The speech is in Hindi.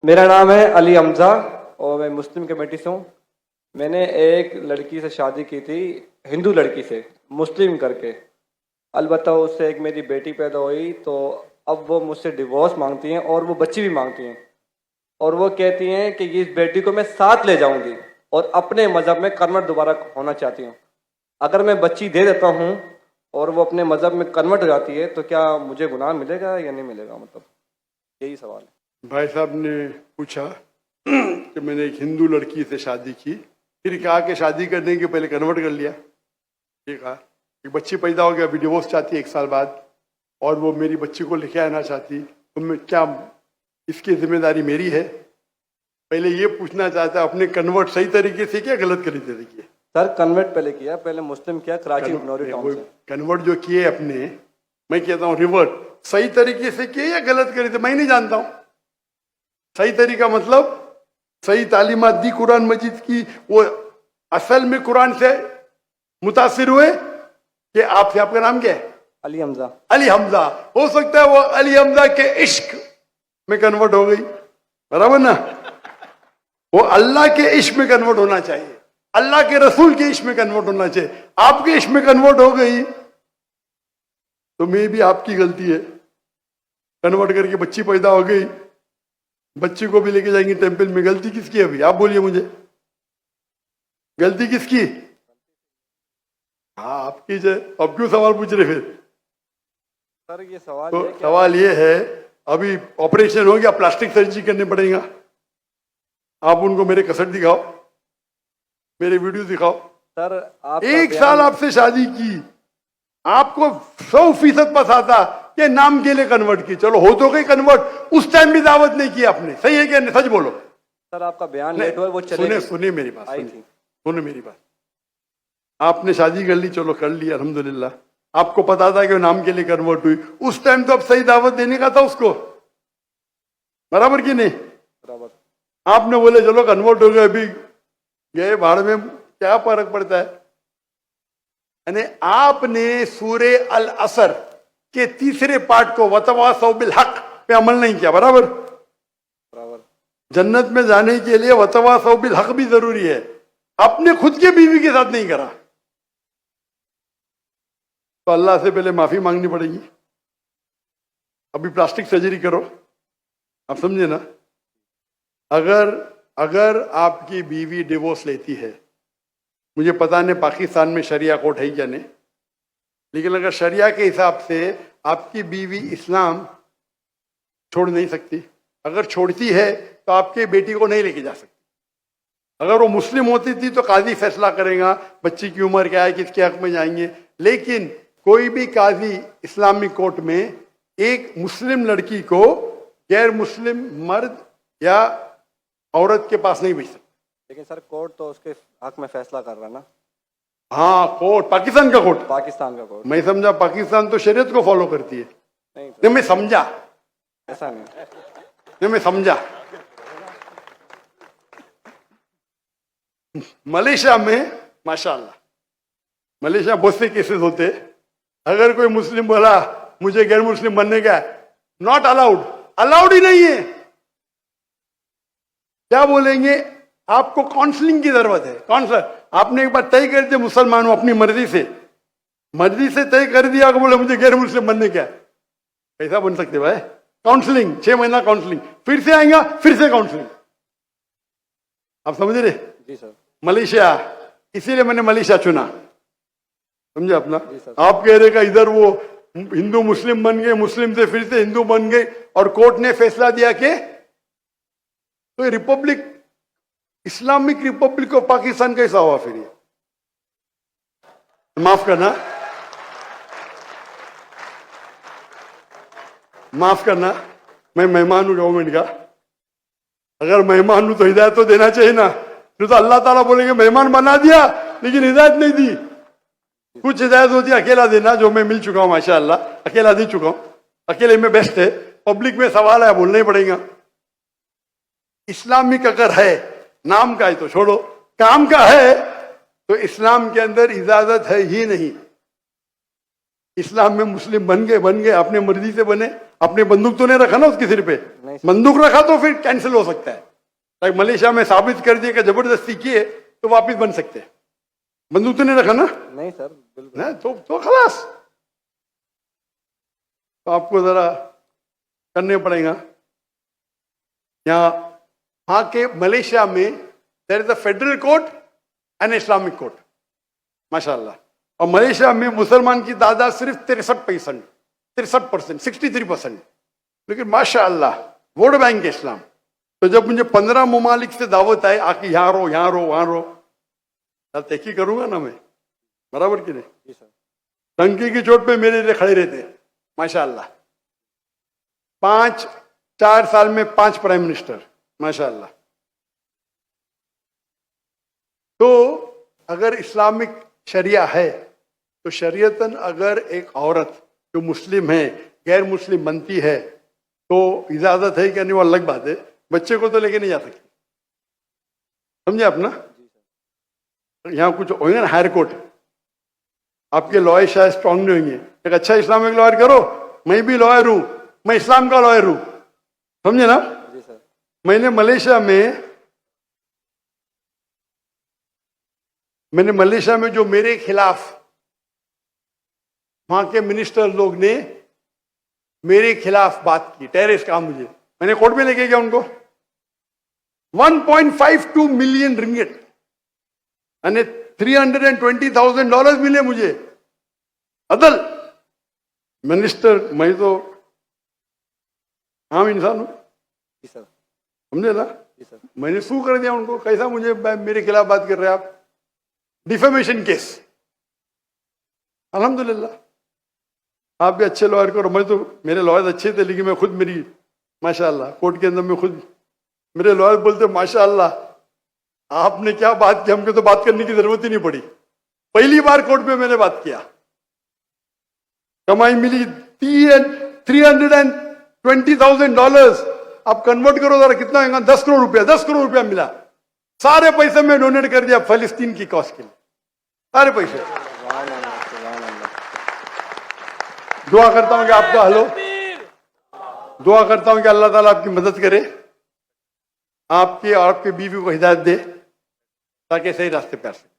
मेरा नाम है अली हमजा और मैं मुस्लिम कमेटी से हूँ। मैंने एक लड़की से शादी की थी, हिंदू लड़की से, मुस्लिम करके। अलबत्ता उससे एक मेरी बेटी पैदा हुई, तो अब वो मुझसे डिवोर्स मांगती हैं और वो बच्ची भी मांगती हैं। और वो कहती हैं कि इस बेटी को मैं साथ ले जाऊंगी और अपने मज़हब में कन्वर्ट दोबारा होना चाहती हूँ। अगर मैं बच्ची दे देता हूँ और वो अपने मज़हब में कन्वर्ट हो जाती है तो क्या मुझे गुनाह मिलेगा या नहीं मिलेगा? मतलब यही सवाल है। भाई साहब ने पूछा कि मैंने एक हिंदू लड़की से शादी की, फिर कहा कि शादी करने के पहले कन्वर्ट कर लिया। ये कहा एक बच्ची पैदा हो गया, अभी डिवोर्स चाहती है 1 साल बाद, और वो मेरी बच्ची को लेके आना चाहती, तो मैं क्या इसकी जिम्मेदारी मेरी है? पहले ये पूछना चाहता है अपने कन्वर्ट सही तरीके से किया, गलत तरीके से? सर कन्वर्ट पहले किया, पहले मुस्लिम किया कराची नौरी टाउन से। कन्वर्ट जो किए अपने, मैं कहता हूँ रिवर्ट सही तरीके से किए या गलत करे थे मैं नहीं जानता हूँ। सही तरीका मतलब सही तालीमात दी कुरान मजीद की, वो असल में कुरान से मुतासिर हुए कि आपसे, आपका नाम क्या है? अली हमजा। अली हमजा। हो सकता है वो अली हमजा के इश्क में कन्वर्ट हो गई, बराबर ना? वो अल्लाह के इश्क में कन्वर्ट होना चाहिए, अल्लाह के रसूल के इश्क में कन्वर्ट होना चाहिए। आपके इश्क में कन्वर्ट हो गई तो मे भी आपकी गलती है। कन्वर्ट करके बच्ची पैदा हो गई, बच्ची को भी लेके जाएंगे टेंपल में, गलती किसकी है? अभी आप बोलिए मुझे, गलती किसकी? हाँ आपकी है। अब क्यों सवाल पूछ रहे फिर? सर ये सवाल तो सवाल ये है, अभी ऑपरेशन हो गया, प्लास्टिक सर्जरी करने पड़ेगा। आप उनको मेरे कसट दिखाओ, मेरे वीडियो दिखाओ। सर आप 1 साल आपसे शादी की, आपको 100% पता कि नाम के लिए कन्वर्ट की, चलो हो तो गई कन्वर्ट, उस टाइम भी दावत नहीं की आपने, सही है क्या? नहीं, सच बोलो। सर आपका बयान लेट हुआ, वो चले सुने मेरी बात, आई थी। सुने मेरी बात। आपने शादी कर ली, चलो कर ली, अल्हम्दुलिल्लाह। आपको पता था कि वो नाम के लिए कन्वर्ट हुई, उस टाइम तो अब सही दावत देने का था उसको, बराबर की नहीं? बराबर। आपने बोले चलो कन्वर्ट हो गए, अभी गए भाड़ में, क्या फर्क पड़ता है? यानी आपने सूरे अल असर के 3रे पार्ट को वतवासौ बिल हक पे अमल नहीं किया, बराबर? बराबर। जन्नत में जाने के लिए वतवासौ बिल हक भी जरूरी है, अपने खुद के बीवी के साथ नहीं करा तो अल्लाह से पहले माफी मांगनी पड़ेगी। अभी प्लास्टिक सर्जरी करो, आप समझे ना? अगर आपकी बीवी डिवोर्स लेती है, मुझे पता नहीं पाकिस्तान में शरिया कोर्ट है क्या नहीं, लेकिन अगर शरिया के हिसाब से आपकी बीवी इस्लाम छोड़ नहीं सकती, अगर छोड़ती है तो आपके बेटी को नहीं लेके जा सकती। अगर वो मुस्लिम होती थी तो काजी फैसला करेगा बच्ची की उम्र क्या है, किसके हक में जाएंगे, लेकिन कोई भी काजी इस्लामिक कोर्ट में एक मुस्लिम लड़की को गैर मुस्लिम मर्द या औरत के पास नहीं भेज सकता। लेकिन सर कोर्ट तो उसके हक में फैसला कर रहा है ना? हाँ कोर्ट, पाकिस्तान का कोर्ट, पाकिस्तान का कोर्ट। मैं समझा पाकिस्तान तो शरीयत को फॉलो करती है। नहीं मैं समझा, ऐसा नहीं। मैं समझा। मलेशिया में माशाल्लाह, मलेशिया बहुत से केसेस होते, अगर कोई मुस्लिम बोला मुझे गैर मुस्लिम बनने का, नॉट अलाउड, अलाउड ही नहीं है। क्या बोलेंगे? आपको काउंसलिंग की जरूरत है। काउंसलर, आपने एक बार तय कर दिया मुसलमान हूं, अपनी मर्जी से तय कर दिया कि बोले मुझे गैर मुस्लिम बनने का, कैसा बन सकते भाई? काउंसलिंग, 6 महीना काउंसलिंग, फिर से आएगा, फिर से काउंसलिंग। आप समझ रहे? जी सर। मलेशिया, इसीलिए मैंने मलेशिया चुना, समझे अपना? आप कह रहे का इधर वो हिंदू मुस्लिम बन गए, मुस्लिम से फिर से हिंदू बन गए, और कोर्ट ने फैसला दिया कि तो Republic, Islamic Republic of Pakistan कैसा हुआ फिर? ये माफ करना, मैं मेहमान हूं गवर्नमेंट का, अगर मेहमान हूं तो हिदायत तो देना चाहिए ना। तो अल्लाह ताला बोलेंगे मेहमान बना दिया लेकिन हिदायत नहीं दी। कुछ हिदायत होती है अकेला देना, जो मैं मिल चुका हूं माशाअल्लाह, अकेला दे चुका हूं, अकेले में बेस्ट है। पब्लिक में सवाल है, बोलना ही पड़ेगा। इस्लामिक अगर है, नाम का है तो छोड़ो, काम का है तो इस्लाम के अंदर इजाजत है ही नहीं। इस्लाम में मुस्लिम बन गए, अपने मर्जी से बने, अपनी बंदूक तो नहीं रखा ना उसके सिर पे? नहीं सर। बंदूक रखा तो फिर कैंसिल हो सकता है। लाइक मलेशिया में साबित कर दिया कि जबरदस्ती किए तो वापिस बन सकते हैं। बंदूक तो नहीं रखा ना? नहीं सर, बिल्कुल। ना तो खलास। तो आपको जरा करने पड़ेगा। यहाँ वहां के मलेशिया में there is a federal court and Islamic court, माशाल्लाह। और मलेशिया में मुसलमान की तादाद सिर्फ 63%, 63%। लेकिन माशाल्लाह वोट बैंक है इस्लाम। तो जब मुझे 15 ममालिक से दावत आए आके यहाँ रहो, यहाँ रहो, वहां रहो, तहकी करूंगा ना मैं, बराबर की नहीं? जी सर। टंकी की चोट पे मेरे लिए खड़े रहते हैं, माशाल्लाह। 4 साल में 5 प्राइम मिनिस्टर, माशाल्लाह। तो अगर इस्लामिक शरिया है तो शरीयतन अगर एक औरत जो मुस्लिम है गैर मुस्लिम बनती है तो इजाजत है कि नहीं, वो अलग बात है। बच्चे को तो लेके नहीं जा सकती, समझे आप ना? यहाँ कुछ होंगे ना हायर कोर्ट, आपके लॉयर शायद स्ट्रांग नहीं होंगे। एक अच्छा इस्लामिक लॉयर करो, मैं भी लॉयर हूं, मैं इस्लाम का लॉयर हूं, समझे ना? जी सर। मैंने मलेशिया में जो मेरे खिलाफ वहां के मिनिस्टर लोग ने मेरे खिलाफ बात की, टेररिस्ट कहा मुझे, मैंने कोर्ट में लेके गया उनको। 1.52 मिलियन रिंगिट यानी $320,000 मिले मुझे। अदल मिनिस्टर, मैं तो आम इंसान हूं, जी सर। समझे ना? जी सर। मैंने सू कर दिया उनको। कैसा मुझे मेरे खिलाफ बात कर रहे हैं आप? Defamation case. अल्हम्दुलिल्लाह आप भी अच्छे लॉयर करो। मैं तो, मेरे लॉयर अच्छे थे लेकिन मैं खुद, मेरी माशाल्लाह कोर्ट के अंदर में खुद मेरे लॉयर बोलते माशाल्लाह आपने क्या बात की, हमको तो बात करने की जरूरत ही नहीं पड़ी। पहली बार कोर्ट में मैंने बात किया, कमाई मिली $320,000। आप कन्वर्ट करो जरा, कितना होगा? 10 करोड़ रुपया। 10 करोड़ रुपया मिला। सारे पैसे मैं डोनेट कर दिया फलस्तीन की कॉज के लिए, सारे पैसे। दुआ करता हूं कि आपका हल हो, दुआ करता हूं कि अल्लाह ताला आपकी मदद करे, आपकी और आपके बीवी को हिदायत दे ताकि सही रास्ते पे आ सके।